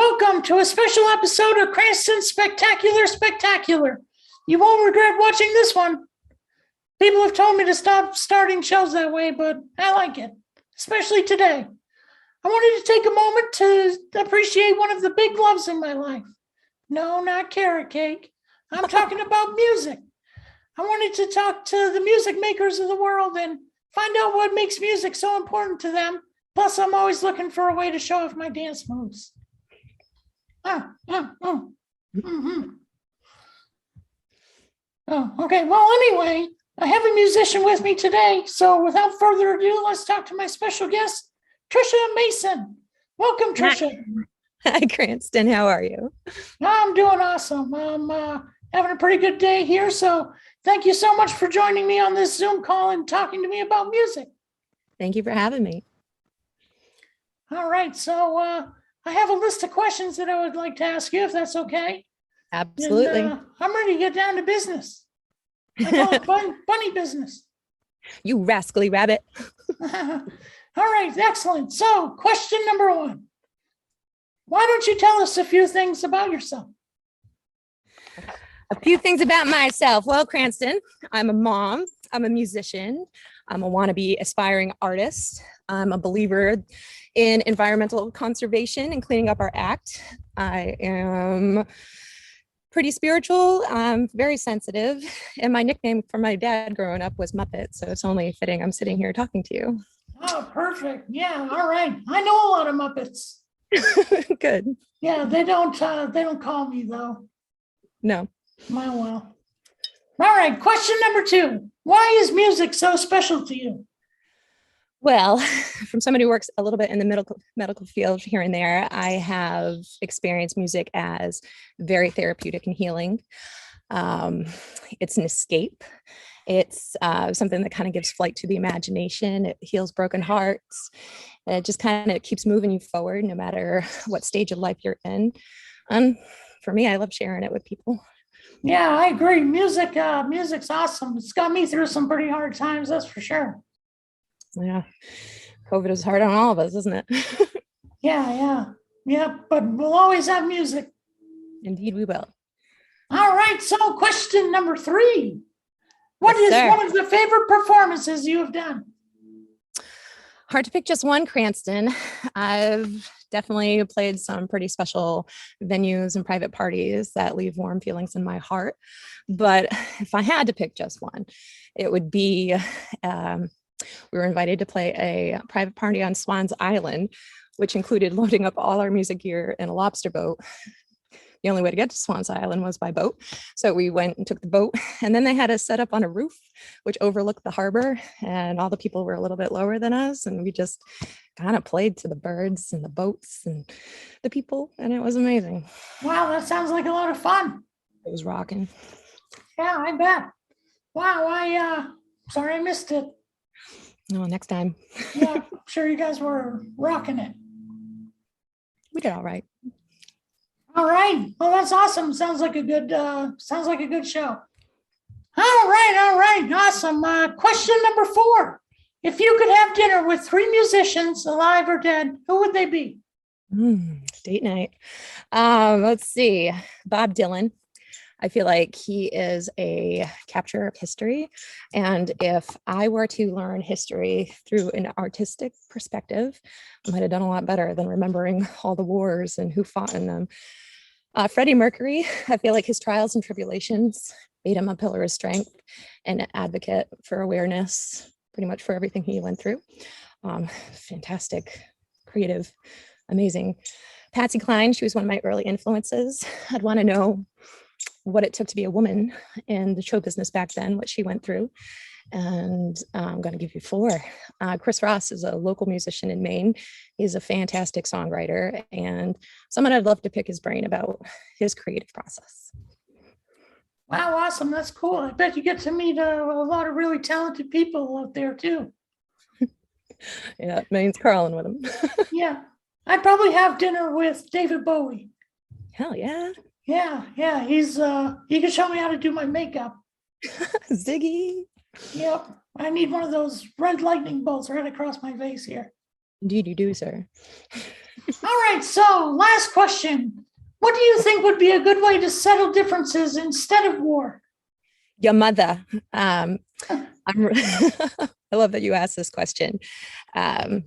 Welcome to a special episode of Cranston Spectacular. You won't regret watching this one. People have told me to stop starting shows that way, but I like it, especially today. I wanted to take a moment to appreciate one of the big loves in my life. No, not carrot cake. I'm talking about music. I wanted to talk to the music makers of the world and find out what makes music so important to them. Plus, I'm always looking for a way to show off my dance moves. Mm-hmm. Oh, okay. Well, anyway, I have a musician with me today. So without further ado, let's talk to my special guest, Trisha Mason. Welcome, Trisha. Hi, Cranston. How are you? I'm doing awesome. I'm having a pretty good day here. So thank you so much for joining me on this Zoom call and talking to me about music. Thank you for having me. All right. So I have a list of questions that I would like to ask you, if that's okay. Absolutely. And, I'm ready to get down to business. I call it bunny business. You rascally rabbit. All right. Excellent. So question number one. Why don't you tell us a few things about yourself? A few things about myself. Well, Cranston, I'm a mom. I'm a musician. I'm a wannabe aspiring artist. I'm a believer in environmental conservation and cleaning up our act. I am pretty spiritual. I'm very sensitive. And my nickname for my dad growing up was Muppet. So it's only fitting I'm sitting here talking to you. Oh, perfect. Yeah. All right. I know a lot of Muppets. Good. Yeah, they don't call me though. No. Well. All right, question number two. Why is music so special to you? Well, from somebody who works a little bit in the medical field here and there, I have experienced music as very therapeutic and healing. It's an escape. It's something that kind of gives flight to the imagination. It heals broken hearts. And it just kind of keeps moving you forward no matter what stage of life you're in. For me, I love sharing it with people. Yeah, I agree. Music's awesome. It's got me through some pretty hard times, that's for sure. Yeah. COVID is hard on all of us, isn't it? Yeah, but we'll always have music. Indeed, we will. All right, so question number three. What is one of the favorite performances you have done? Hard to pick just one, Cranston. I've definitely played some pretty special venues and private parties that leave warm feelings in my heart. But if I had to pick just one, it would be, we were invited to play a private party on Swan's Island, which included loading up all our music gear in a lobster boat. The only way to get to Swan's Island was by boat. So we went and took the boat, and then they had us set up on a roof, which overlooked the harbor, and all the people were a little bit lower than us. And we just kind of played to the birds and the boats and the people, and it was amazing. Wow, that sounds like a lot of fun. It was rocking. Yeah, I bet. Wow, sorry I missed it. No, next time. Yeah, I'm sure you guys were rocking it. We did all right. All right. Well, that's awesome. Sounds like a good show. All right. Awesome. Question number 4. If you could have dinner with 3 musicians, alive or dead, who would they be? Date night. Let's see. Bob Dylan. I feel like he is a capture of history. And if I were to learn history through an artistic perspective, I might have done a lot better than remembering all the wars and who fought in them. Freddie Mercury, I feel like his trials and tribulations made him a pillar of strength and an advocate for awareness, pretty much for everything he went through. Fantastic, creative, amazing. Patsy Cline, she was one of my early influences. I'd want to know what it took to be a woman in the show business back then, what she went through. And I'm going to give you 4. Chris Ross is a local musician in Maine. He's a fantastic songwriter and someone I'd love to pick his brain about his creative process. Wow, awesome. That's cool. I bet you get to meet a lot of really talented people out there too. Yeah, Maine's crawling with him. Yeah, I'd probably have dinner with David Bowie. Hell yeah. Yeah. He can show me how to do my makeup. Ziggy. Yep. I need one of those red lightning bolts right across my face here. Indeed you do, sir. All right, so last question. What do you think would be a good way to settle differences instead of war? Your mother. I love that you asked this question. I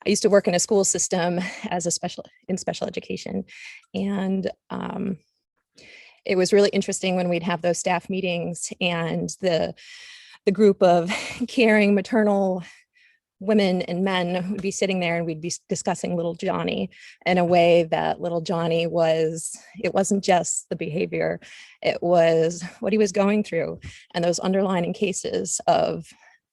used to work in a school system as in special education, and it was really interesting when we'd have those staff meetings, and the group of caring maternal women and men would be sitting there, and we'd be discussing little Johnny in a way that little Johnny it wasn't just the behavior, it was what he was going through and those underlying cases of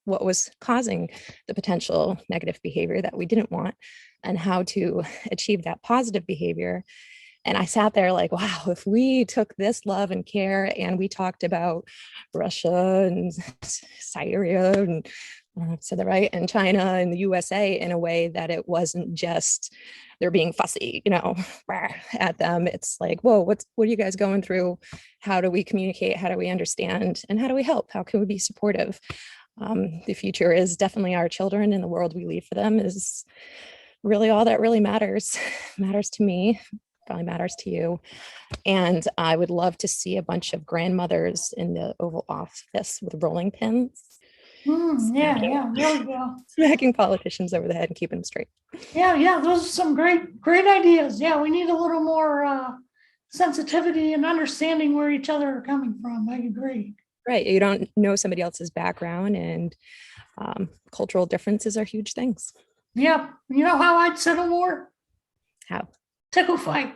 what was causing the potential negative behavior that we didn't want, and how to achieve that positive behavior. And I sat there like, wow, if we took this love and care and we talked about Russia and Syria and said that right, and China and the USA in a way that it wasn't just they're being fussy, at them. It's like, whoa, what are you guys going through? How do we communicate? How do we understand? And how do we help? How can we be supportive? The future is definitely our children, and the world we leave for them is really all that really matters to me, probably matters to you. And I would love to see a bunch of grandmothers in the Oval Office with rolling pins. Yeah, there we go. Smacking politicians over the head and keeping them straight. Yeah, those are some great ideas. Yeah, we need a little more sensitivity and understanding where each other are coming from. I agree. Right. You don't know somebody else's background, and cultural differences are huge things. Yeah. You know how I'd settle war? How? Tickle fight.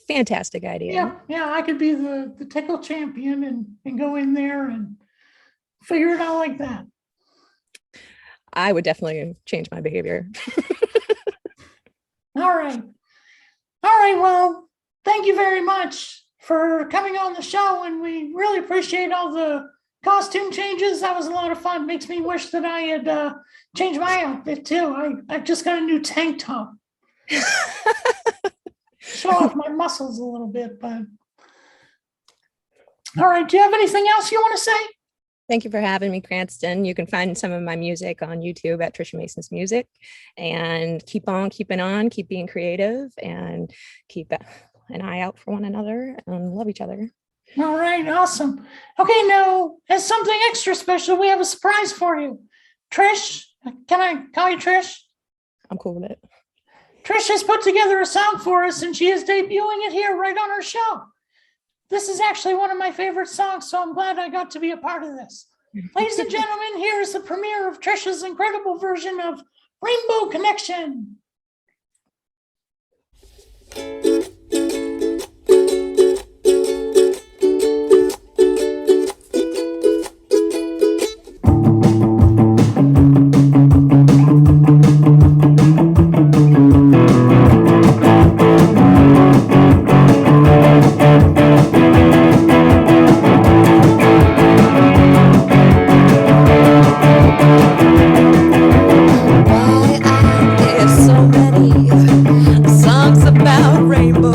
Fantastic idea. Yeah, I could be the tickle champion and go in there and figure it out like that. I would definitely change my behavior. All right. Well, thank you very much for coming on the show, and we really appreciate all the costume changes. That was a lot of fun. Makes me wish that I had changed my outfit too. I just got a new tank top. Show off my muscles a little bit, but all right. Do you have anything else you want to say? Thank you for having me, Cranston. You can find some of my music on YouTube at Trisha Mason's Music, and keep on keeping on, keep being creative, and keep an eye out for one another and love each other. All right, awesome. Okay, now as something extra special, we have a surprise for you. Trish, can I call you Trish? I'm cool with it. Trish has put together a song for us, and she is debuting it here right on our show. This is actually one of my favorite songs, so I'm glad I got to be a part of this. Ladies and gentlemen, here is the premiere of Trisha's incredible version of Rainbow Connection. Why are there so many songs about rainbows?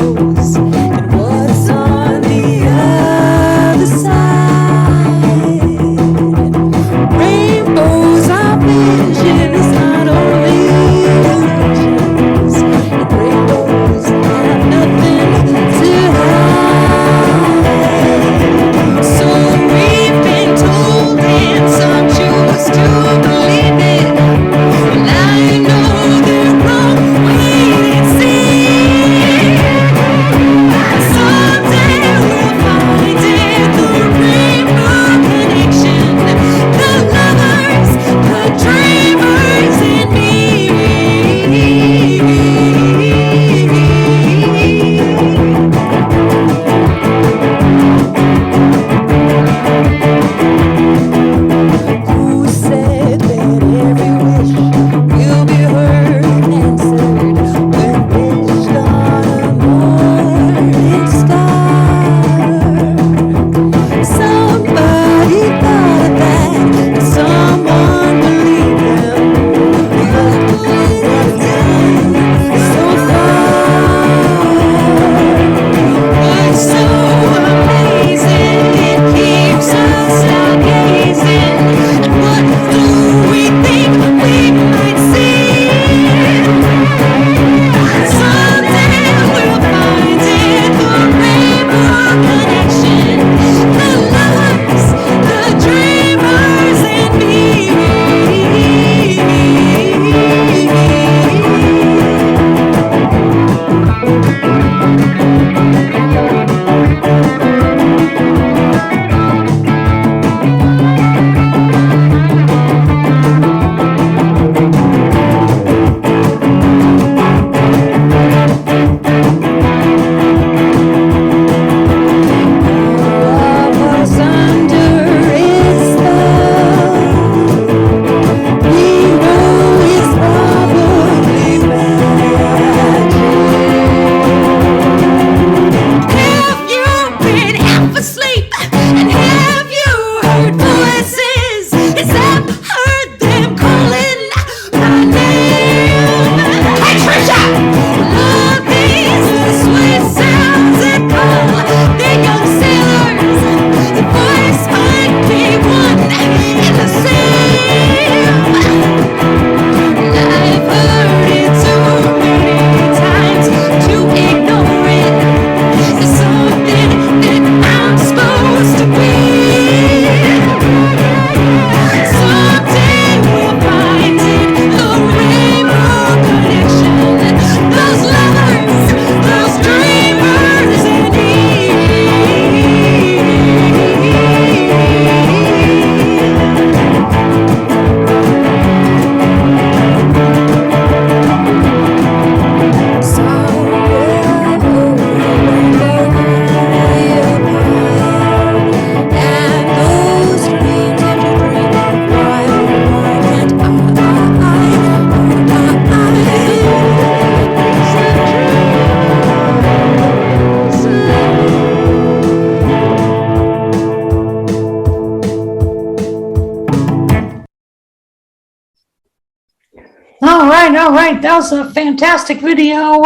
All right, that was a fantastic video.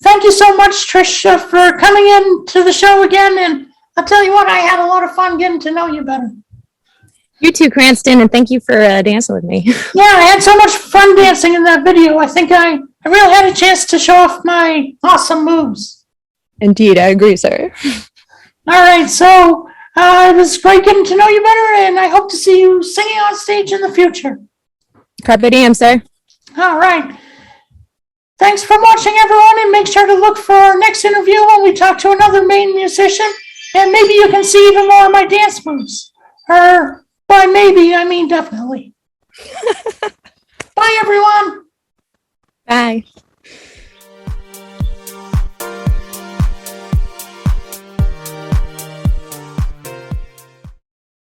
Thank you so much, Trisha, for coming in to the show again. And I'll tell you what, I had a lot of fun getting to know you better. You too, Cranston, and thank you for dancing with me. Yeah, I had so much fun dancing in that video. I think I really had a chance to show off my awesome moves. Indeed, I agree, sir. All right, so it was great getting to know you better, and I hope to see you singing on stage in the future. Carpe diem, sir. All right. Thanks for watching, everyone, and make sure to look for our next interview when we talk to another Maine musician, and maybe you can see even more of my dance moves. Or by maybe, I mean definitely. Bye, everyone. Bye.